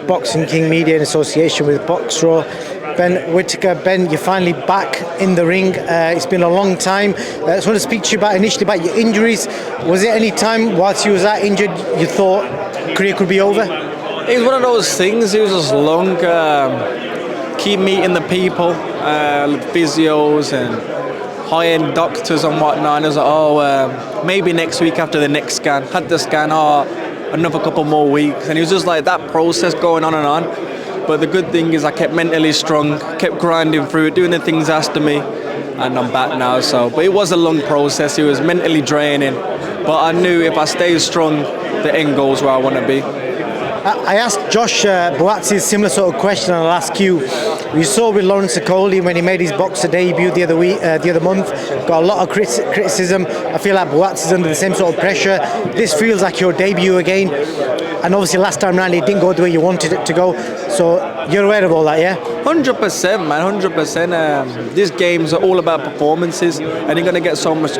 Boxing King Media in association with Boxraw. Ben Whittaker, Ben, you're finally back in the ring. It's been a long time. I just want to speak to you initially about your injuries. Was there any time whilst you was that injured you thought career could be over? It was one of those things. It was just long. Keep meeting the people, physios and high-end doctors and whatnot. And I was like, maybe next week after the next scan. Had the scan, another couple more weeks. And it was just like that process going on and on. But the good thing is I kept mentally strong, kept grinding through it, doing the things asked of me, and I'm back now. But it was a long process. It was mentally draining. But I knew if I stay strong, the end goal is where I want to be. I asked Josh Buatsi a similar sort of question, and I'll ask you. You saw with Lawrence Okoli when he made his boxer debut the other month, got a lot of criticism. I feel like Buatsi's under the same sort of pressure. This feels like your debut again, and obviously last time round it didn't go the way you wanted it to go. So you're aware of all that, yeah? 100%, man, 100%. These games are all about performances, and you're going to get so much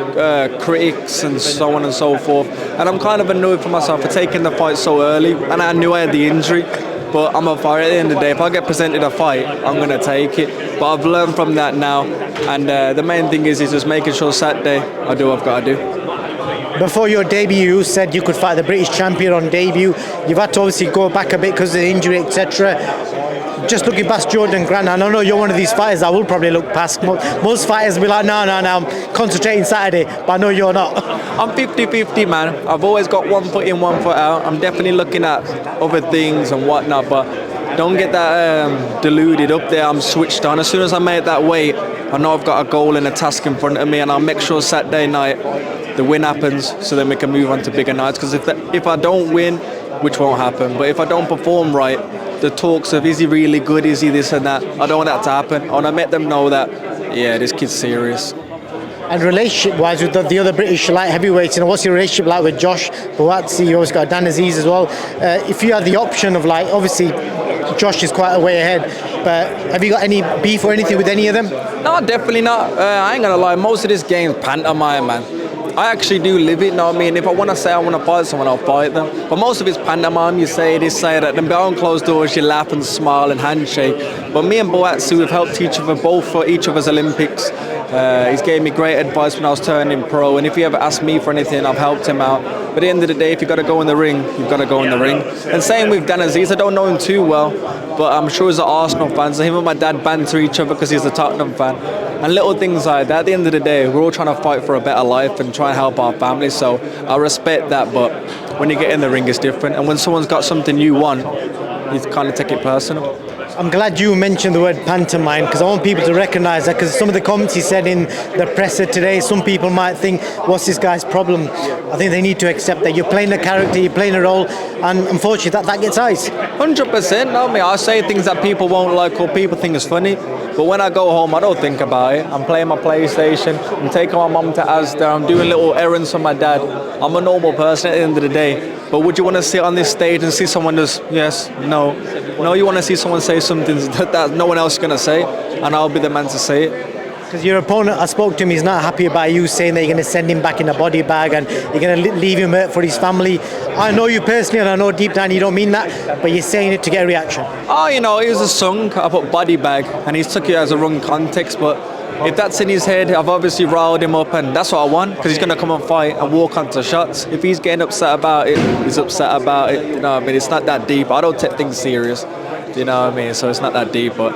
critics and so on and so forth. And I'm kind of annoyed for myself for taking the fight so early, and I knew I had the injury. But I'm a fighter at the end of the day. If I get presented a fight, I'm going to take it. But I've learned from that now, and the main thing is just making sure Saturday I do what I've got to do. Before your debut, you said you could fight the British champion on debut. You've had to obviously go back a bit because of the injury, etc. Just looking past Jordan Grant, and I know you're one of these fighters that will probably look past. Most fighters will be like, no, I'm concentrating Saturday, but I know you're not. I'm 50-50, man. I've always got one foot in, one foot out. I'm definitely looking at other things and whatnot, but don't get that deluded up there. I'm switched on. As soon as I make that weight, I know I've got a goal and a task in front of me, and I'll make sure Saturday night the win happens, so then we can move on to bigger nights. Because if I don't win, which won't happen, but if I don't perform right, the talks of is he really good, is he this and that, I don't want that to happen. I want to make them know that, yeah, this kid's serious. And relationship-wise with the other British light heavyweights, what's your relationship like with Josh Buatsi? You always got Dan Aziz as well. If you had the option of obviously Josh is quite a way ahead, but have you got any beef or anything with any of them? No, definitely not. I ain't gonna lie, most of this game's pantomime, man. I actually do live it, you know what I mean? If I want to say I want to fight someone, I'll fight them. But most of it's pantomime. You say this, say that. Then behind closed doors, you laugh and smile and handshake. But me and Buatsi, we've helped each other both for each other's Olympics. He's gave me great advice when I was turning pro. And if he ever asked me for anything, I've helped him out. But at the end of the day, if you've got to go in the ring, you've got to go in the ring. And same with Dan Aziz. I don't know him too well, but I'm sure he's an Arsenal fan. So him and my dad banter each other because he's a Tottenham fan. And little things like that. At the end of the day, we're all trying to fight for a better life and try and help our family. So I respect that, but when you get in the ring, it's different. And when someone's got something you want, you kind of take it personal. I'm glad you mentioned the word pantomime, because I want people to recognise that, because some of the comments he said in the presser today, some people might think, what's this guy's problem? I think they need to accept that you're playing a character, you're playing a role, and unfortunately that gets eyes. 100%. No, I say things that people won't like or people think is funny, but when I go home I don't think about it. I'm playing my PlayStation, I'm taking my mum to Asda, I'm doing little errands for my dad. I'm a normal person at the end of the day. But would you want to sit on this stage and see someone just, yes, no? No, you want to see someone say something that no one else is going to say, and I'll be the man to say it. Because your opponent, I spoke to him, he's not happy about you saying that you're going to send him back in a body bag and you're going to leave him hurt for his family. I know you personally, and I know deep down you don't mean that, but you're saying it to get a reaction. Oh, it was a song. I put body bag, and he took it as a wrong context, but if that's in his head, I've obviously riled him up, and that's what I want, because he's going to come and fight and walk onto shots. If he's getting upset about it, he's upset about it. You know what I mean? It's not that deep. I don't take things serious. You know what I mean? So it's not that deep, but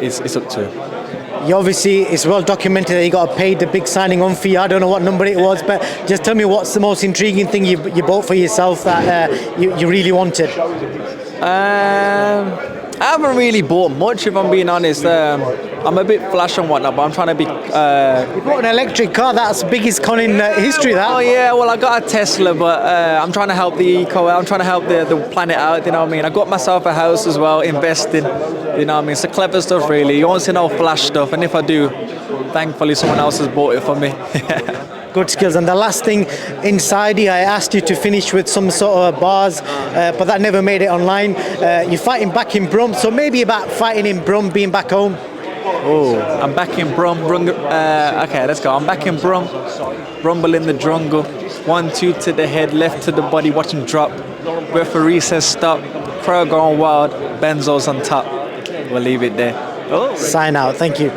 it's up to him. You obviously, it's well documented that you got paid the big signing on fee. I don't know what number it was, but just tell me what's the most intriguing thing you bought for yourself that you really wanted? I haven't really bought much, if I'm being honest. I'm a bit flash and whatnot, but I'm trying to be... You bought an electric car, that's the biggest con in history, that. Oh yeah, well I got a Tesla, but I'm trying to help the eco, I'm trying to help the planet out, you know what I mean? I got myself a house as well, investing, you know what I mean? It's the clever stuff really, you want to know flash stuff, and if I do, thankfully someone else has bought it for me. Good skills. And the last thing, inside here, I asked you to finish with some sort of bars, but that never made it online. You're fighting back in Brum, so maybe about fighting in Brum, being back home. Oh, I'm back in Brum. Okay, let's go. I'm back in Brum. Rumble in the jungle. 1-2 to the head, left to the body, watch him drop. Referee says stop. Pro going wild, Benzo's on top. We'll leave it there. Oh. Sign out. Thank you.